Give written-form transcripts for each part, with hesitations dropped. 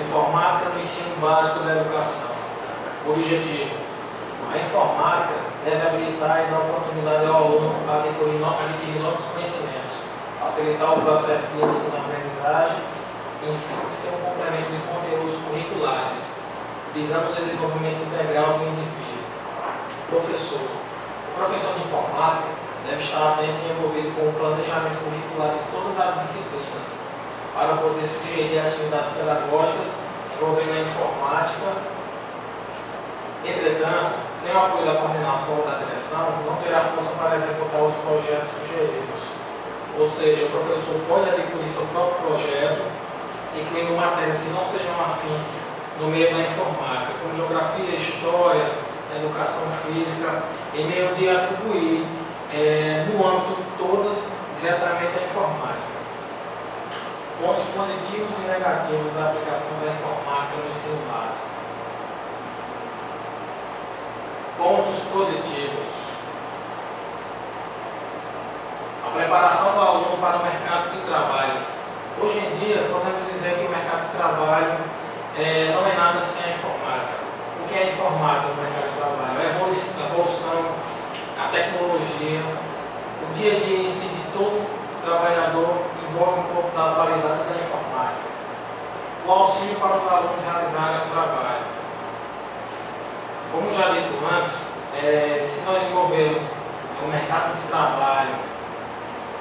Informática no ensino básico da educação. Objetivo: a informática deve habilitar e dar oportunidade ao aluno a adquirir novos conhecimentos, facilitar o processo de ensino-aprendizagem, enfim, ser um complemento de conteúdos curriculares, visando o desenvolvimento integral do indivíduo. Professor: o professor de informática deve estar atento e envolvido com o planejamento curricular de todas as disciplinas, para poder sugerir atividades pedagógicas envolvendo a informática. Entretanto, sem o apoio da coordenação ou da direção, não terá força para executar os projetos sugeridos. Ou seja, o professor pode adquirir seu próprio projeto, incluindo matérias que não sejam afins no meio da informática, como geografia, história, educação física, em meio de atribuir no âmbito todas diretamente à informática. Pontos positivos e negativos da aplicação da informática no ensino básico. Pontos positivos: a preparação do aluno para o mercado de trabalho. Hoje em dia, podemos dizer que o mercado de trabalho não é nada sem a informática. O que é a informática no mercado de trabalho? A evolução, a tecnologia, o dia a dia em si de todo trabalhador envolve um pouco da atualidade da informática. O auxílio para os alunos realizarem o trabalho. Como já dito antes, se nós envolvermos o mercado de trabalho,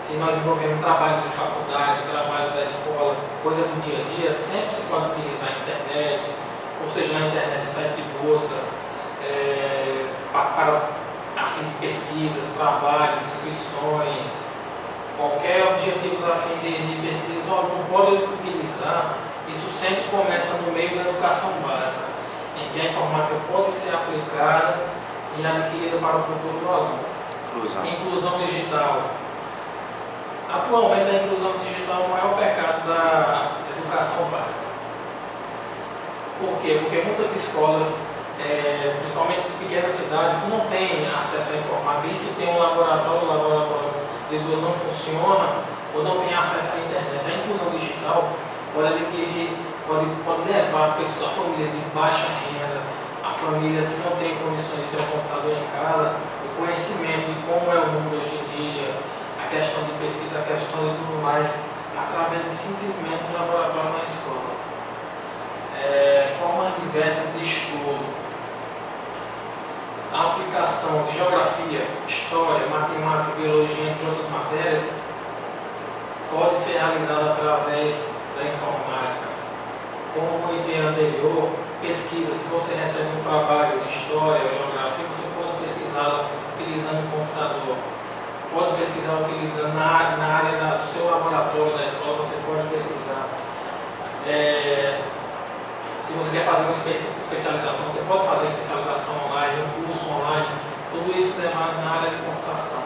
se nós envolvermos o trabalho de faculdade, o trabalho da escola, coisa do dia a dia, sempre se pode utilizar a internet, ou seja, na internet, site de busca, para a fim de pesquisas, trabalhos, inscrições, qualquer objetivo a fim de pesquisa, o aluno pode utilizar. Isso sempre começa no meio da educação básica, em que a informática pode ser aplicada e adquirida para o futuro do aluno. Inclusão digital. Atualmente, a inclusão digital é o maior pecado da educação básica. Por quê? Porque muitas escolas, principalmente em pequenas cidades, não têm acesso à informática. E se tem um laboratório, o laboratório de luz não funciona, ou não tem acesso à internet. A inclusão digital pode levar pessoas, famílias de baixa renda, a famílias que não têm condições de ter um computador em casa, o conhecimento de como é o mundo hoje em dia, a questão de pesquisa, a questão de tudo mais, através de simplesmente um laboratório na escola. Formas diversas de estudo. A aplicação de geografia, história, matemática, biologia, entre outras matérias, pode ser realizada através da informática. Como no item anterior, pesquisa, se você recebe um trabalho de história ou geografia, você pode pesquisá-la utilizando o computador. Pode pesquisar utilizando na área do seu laboratório da escola, você pode pesquisar. Se você quer fazer uma especialização, você pode fazer uma especialização online, um curso online, tudo isso levado na área de computação.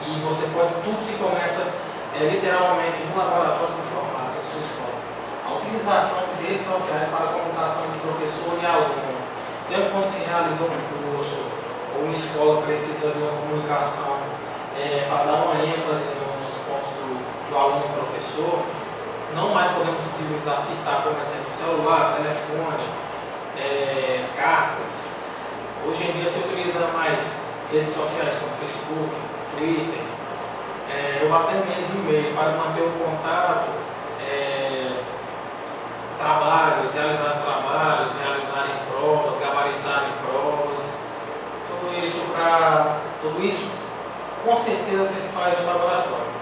E você pode, tudo se começa literalmente no laboratório de informática da sua escola. A utilização das redes sociais para a comunicação de professor e aluno. Sempre quando se realiza um curso ou uma escola precisa de uma comunicação para dar uma ênfase nos pontos do aluno e professor, não mais podemos utilizar, citar como exemplo, celular, telefone, cartas. Hoje em dia se utiliza mais redes sociais como Facebook, Twitter, ou até mesmo e-mail para manter o contato, realizarem provas, gabaritarem provas, tudo isso com certeza se faz no laboratório.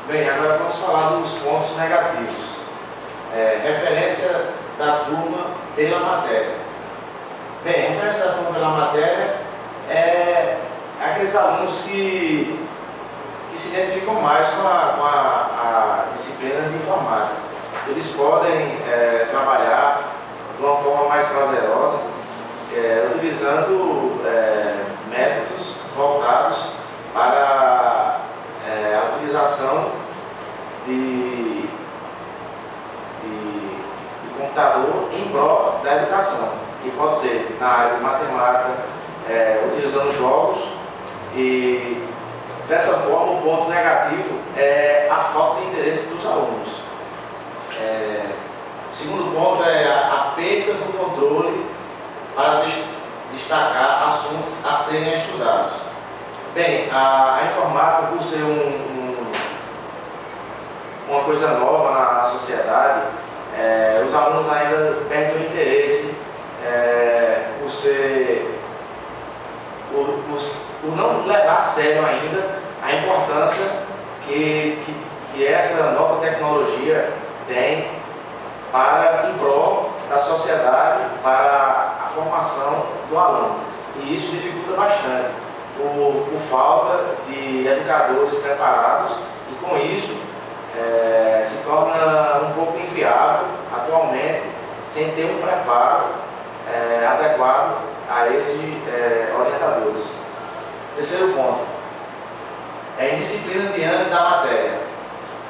Bem, agora vamos falar dos pontos negativos. Referência da turma pela matéria. Bem, a referência da turma pela matéria é aqueles alunos que se identificam mais com a disciplina de informática. Eles podem trabalhar de uma forma mais prazerosa, utilizando métodos voltados para a utilização de computador em prol da educação, que pode ser na área de matemática, utilizando jogos e Dessa forma, o ponto negativo é a falta de interesse dos alunos. O segundo ponto é a perda do controle para destacar assuntos a serem estudados. Bem, a informática, por ser uma coisa nova na sociedade, os alunos ainda perdem o interesse por não levar a sério ainda a importância que essa nova tecnologia tem em prol da sociedade, para a formação do aluno. E isso dificulta bastante, por falta de educadores preparados, e com isso se torna um pouco inviável atualmente, sem ter um preparo adequado a esses orientadores. Terceiro ponto, é indisciplina diante da matéria.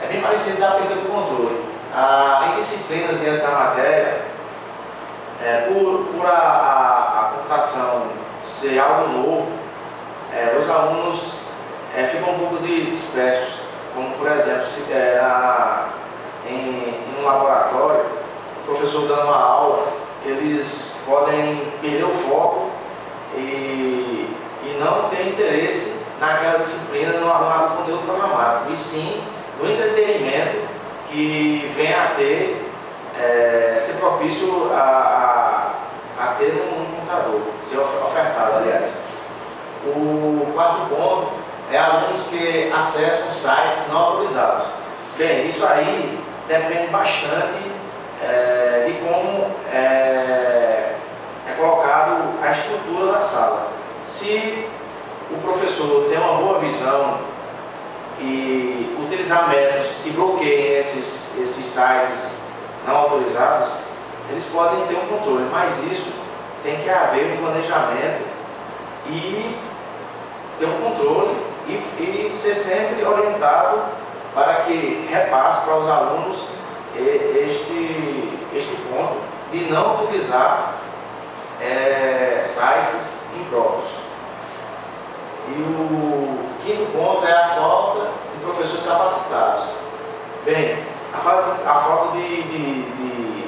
É bem parecido da perda do controle. A indisciplina diante da matéria, por a computação ser algo novo, os alunos ficam um pouco dispersos, como por exemplo, em um laboratório, o professor dando uma aula, eles podem perder o foco e não ter interesse naquela disciplina, no conteúdo programático, e sim no entretenimento que vem a ser propício a ter num computador, ser ofertado, aliás. O quarto ponto é alunos que acessam sites não autorizados. Bem, isso aí depende bastante de como é colocado a estrutura da sala. Se o professor tem uma boa visão e utilizar métodos que bloqueiem esses sites não autorizados, eles podem ter um controle, mas isso tem que haver um planejamento e ter um controle e ser sempre orientado para que repasse para os alunos este ponto de não utilizar sites impróprios. E o quinto ponto é a falta de professores capacitados. Bem, a falta de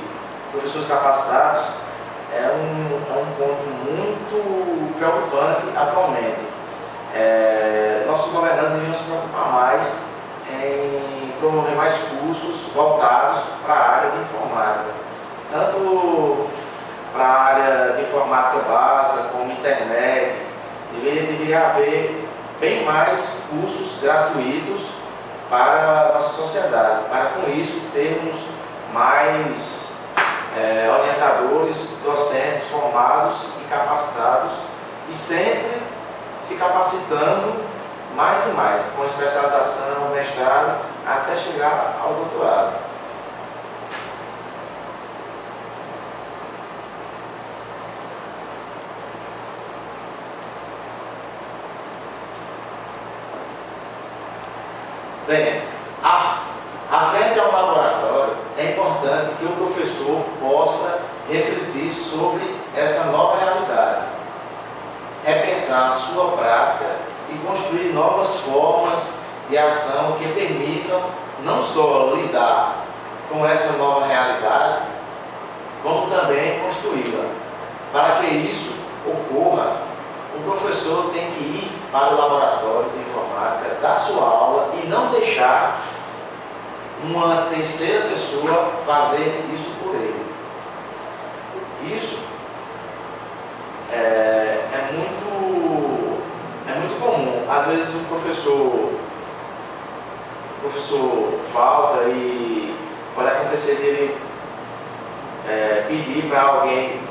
professores capacitados é um ponto muito preocupante atualmente. Nossos governantes deviam se preocupar mais em promover mais cursos voltados para a área de informática, tanto para a área de informática básica como internet. Deveria haver bem mais cursos gratuitos para a nossa sociedade, para com isso termos mais orientadores, docentes formados e capacitados, e sempre se capacitando mais e mais, com especialização, mestrado, até chegar ao doutorado. Bem, à frente ao laboratório, é importante que o professor possa refletir sobre essa nova realidade, repensar a sua prática e construir novas formas de ação que permitam não só lidar com essa nova realidade, como também construí-la. Para que isso ocorra, o professor tem que ir para o laboratório de informática, dar sua aula e não deixar uma terceira pessoa fazer isso por ele. Isso é muito comum. Às vezes o professor falta e pode acontecer dele pedir para alguém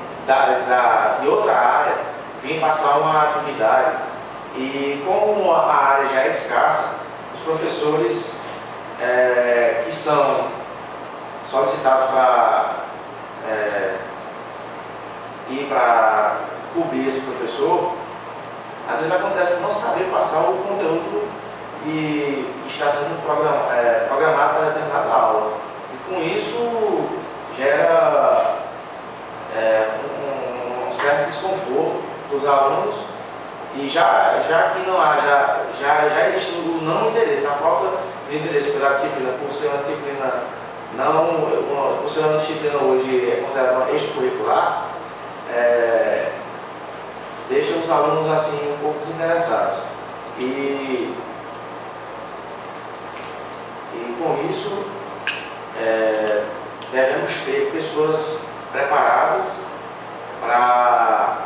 de outra área vir passar uma atividade, e como a área já é escassa, os professores que são solicitados para ir para cobrir esse professor, às vezes acontece não saber passar o conteúdo que está sendo programado para determinada aula, e com isso gera um certo desconforto dos alunos E já que não há, já existe o não interesse, a falta de interesse pela disciplina, por ser uma disciplina por ser uma disciplina hoje é considerada uma extracurricular, deixa os alunos assim um pouco desinteressados. E com isso devemos ter pessoas preparadas para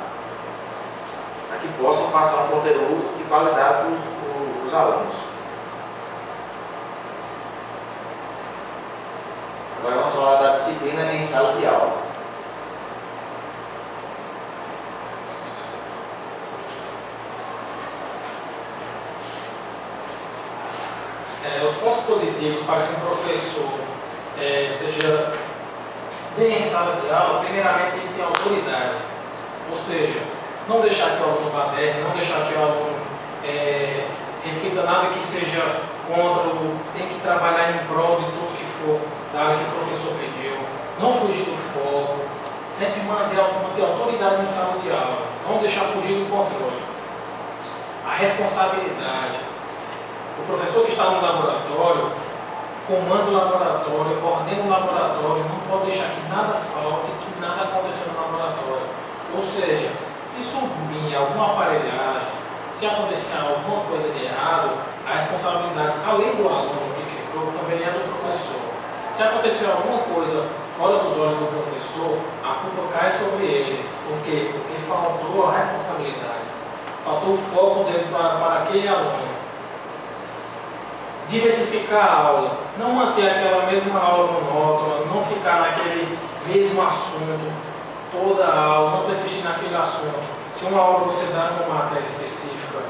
que possam passar um conteúdo de qualidade para os alunos. Agora vamos falar da disciplina em sala de aula. Os pontos positivos para que um professor seja bem em sala de aula, primeiramente ele tem autoridade, ou seja, não deixar que o aluno baderne, não deixar que o aluno reflita nada que seja contra, tem que trabalhar em prol de tudo que for da área que o professor pediu, não fugir do foco, sempre manter autoridade em sala de aula, não deixar fugir do controle. A responsabilidade. O professor que está no laboratório, comanda o laboratório, ordena o laboratório, não pode deixar que nada falte, que nada aconteça no laboratório. Ou seja, se sumir alguma aparelhagem, se acontecer alguma coisa de errado, a responsabilidade, além do aluno que quebrou, também é do professor. Se acontecer alguma coisa fora dos olhos do professor, a culpa cai sobre ele. Por quê? Porque faltou a responsabilidade, faltou o foco dele para aquele aluno. Diversificar a aula, não manter aquela mesma aula monótona, não ficar naquele mesmo assunto toda a aula, não persistir naquele assunto. Se uma aula você dá uma matéria específica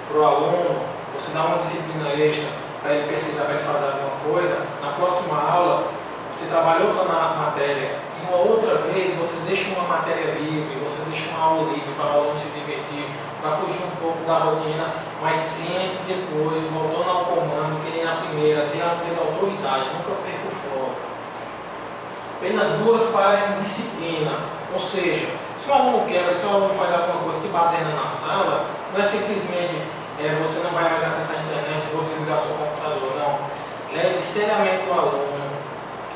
para o aluno, você dá uma disciplina extra para ele pesquisar, para ele fazer alguma coisa, na próxima aula você trabalhou na matéria e uma outra vez você deixa uma matéria livre, você deixa uma aula livre para o aluno se divertir, para fugir um pouco da rotina, mas sempre depois, voltando ao comando, que na primeira, ter autoridade, nunca perca o foco. Apenas duas para indisciplina, ou seja, se o aluno quebra, se o aluno faz alguma coisa, se baterna na sala, não é simplesmente você não vai mais acessar a internet, vou desligar seu computador, não. Leve seriamente o aluno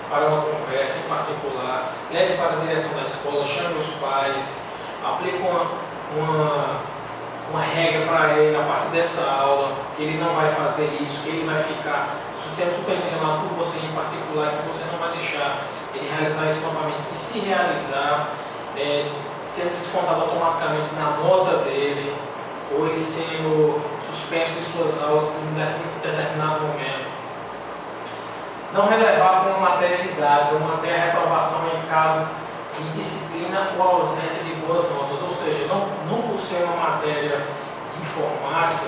para uma conversa em particular, leve para a direção da escola, chame os pais, aplique uma regra para ele a partir dessa aula, que ele não vai fazer isso, que ele vai ficar sendo supervisionado por você em particular, que você não vai deixar ele realizar isso novamente. E se realizar, sendo descontado automaticamente na nota dele, ou ele sendo suspenso de suas aulas por um determinado momento. Não relevar como matéria de idade, ou manter a reprovação em caso de indisciplina ou ausência de boas notas, ou seja, não por ser uma matéria de informática,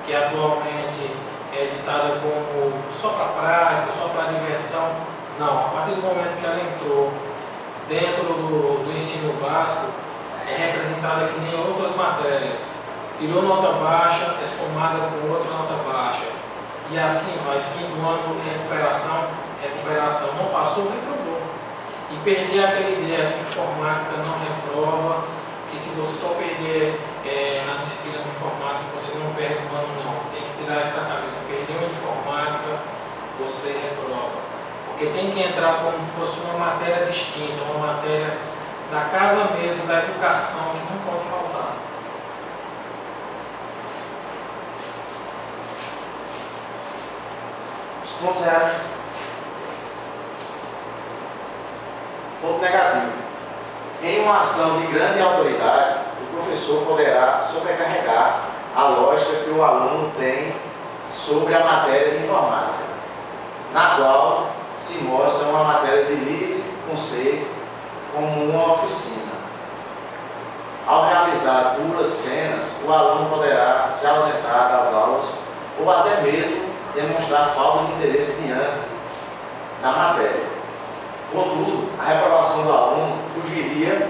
que atualmente é ditada como só para prática, só para diversão, não, a partir do momento que ela entrou dentro do ensino básico, é representada que nem outras matérias, tirou nota baixa, é somada com outra nota baixa, e assim vai, fim do ano, recuperação, não passou, reprovou. E perder aquela ideia que informática não reprova, que se você só perder na disciplina de informática, você não perde um ano, não. Tem que tirar isso da cabeça. Perdeu em informática, você reprova. Porque tem que entrar como se fosse uma matéria distinta, uma matéria da casa mesmo, da educação, que não pode faltar. Os pontos reais. Ponto negativo. Em uma ação de grande autoridade, o professor poderá sobrecarregar a lógica que o aluno tem sobre a matéria de informática, na qual se mostra uma matéria de livre conceito como uma oficina. Ao realizar duras penas, o aluno poderá se ausentar das aulas ou até mesmo demonstrar falta de interesse diante da matéria. Contudo, a reprovação do aluno fugiria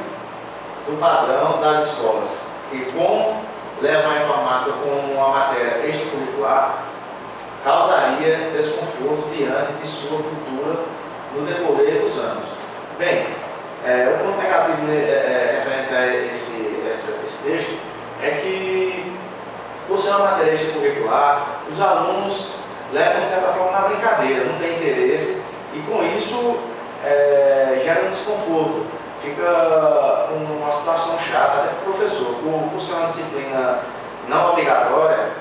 do padrão das escolas, que, como levam a informática como uma matéria extracurricular, causaria desconforto diante de sua cultura no decorrer dos anos. Bem, o ponto negativo referente a esse texto é que, por ser uma matéria extracurricular, os alunos levam de certa forma na brincadeira, não tem interesse, e com isso gera um desconforto, fica uma situação chata até para o professor. Por ser uma disciplina não obrigatória,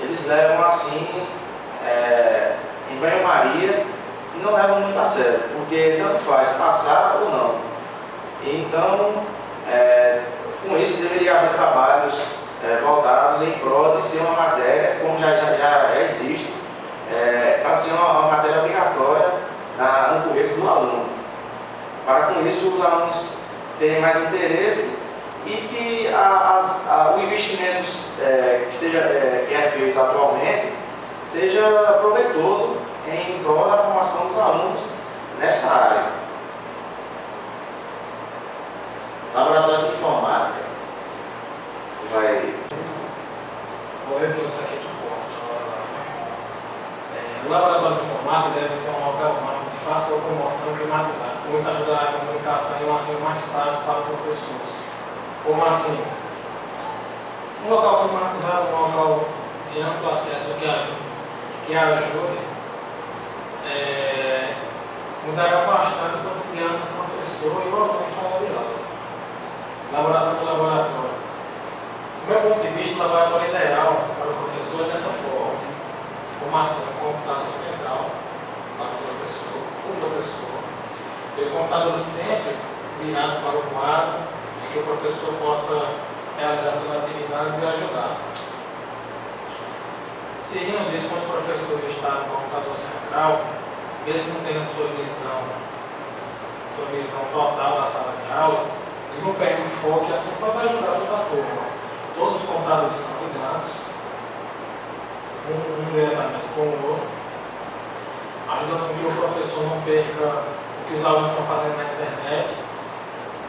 eles levam assim em banho-maria e não levam muito a sério, porque tanto faz passar ou não. Então, com isso deveria haver trabalhos voltados em prol de ser uma matéria, como já existe, para ser uma matéria obrigatória no currículo do aluno. Para com isso os alunos terem mais interesse e que o investimento que é feito atualmente seja proveitoso em prol da formação dos alunos nesta área. Laboratório de Informática. Vou ler isso aqui do ponto. O laboratório de informática deve ser um local de fácil locomoção e climatizado. Com isso ajudará a comunicação e um assunto mais prático para o professor. Como assim? Um local climatizado, um local de amplo acesso que ajude mudará bastante o cotidiano do professor e o aluno em sala de aula. Elaboração do laboratório. Do meu ponto de vista, o laboratório ideal para o professor é dessa forma. Como assim? Um computador central para o professor, e o computador simples virado para o quadro, em que o professor possa realizar suas atividades e ajudar. Seguindo disso, quando o professor está no computador central, mesmo tendo sua visão total da sala de aula, ele não perde o foco e assim pode ajudar toda a turma. Todos os computadores são ligados, um diretamente com o outro, ajudando com que o professor não perca o que os alunos estão fazendo na internet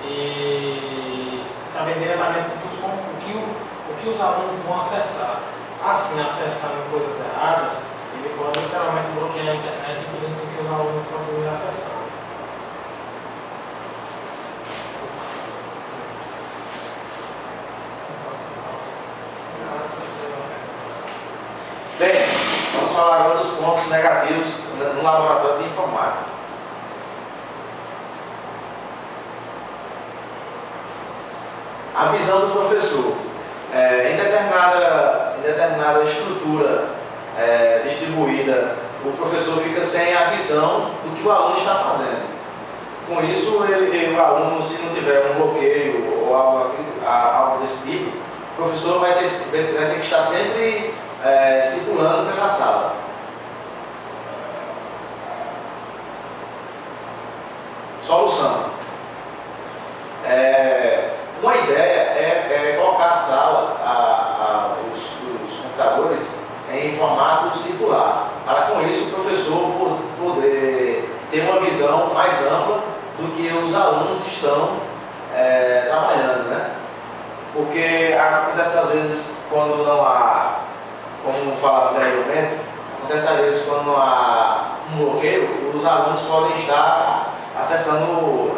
e saber diretamente o que os alunos vão acessar. Assim, acessando coisas erradas, ele pode literalmente bloquear a internet e impedindo que os alunos continuem acessando. Bem, vamos falar agora dos pontos negativos no laboratório de informática. A visão do professor. Em determinada estrutura distribuída, o professor fica sem a visão do que o aluno está fazendo. Com isso, o aluno, se não tiver um bloqueio ou algo desse tipo, o professor vai ter que estar sempre circulando pela sala. Solução. Uma ideia é colocar a sala, os computadores, em formato circular, para com isso o professor poder ter uma visão mais ampla do que os alunos estão trabalhando, né? Porque acontece às vezes quando não há, como falado anteriormente, acontece às vezes quando não há um bloqueio, os alunos podem estar acessando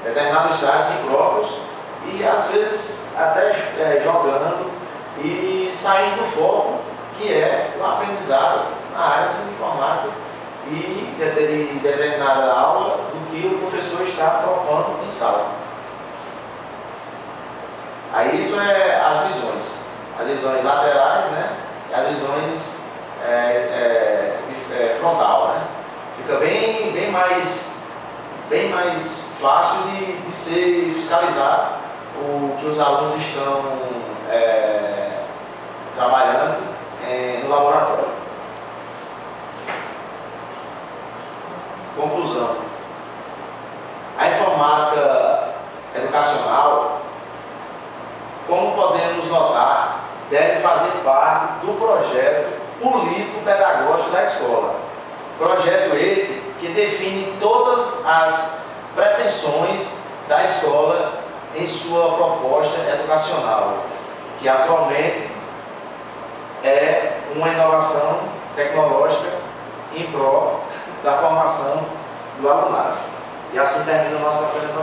determinados sites impróprios e às vezes até jogando e saindo do foco que é o aprendizado na área de informática e de determinada aula do que o professor está propondo em sala. Aí isso é as visões laterais, né, e as visões frontal, né? Fica bem mais fácil de ser fiscalizado o que os alunos estão trabalhando no laboratório. Conclusão. A informática educacional, como podemos notar, deve fazer parte do projeto político-pedagógico da escola. Projeto esse que define todas as pretensões da escola em sua proposta educacional, que atualmente é uma inovação tecnológica em prol da formação do alunado. E assim termina a nossa apresentação.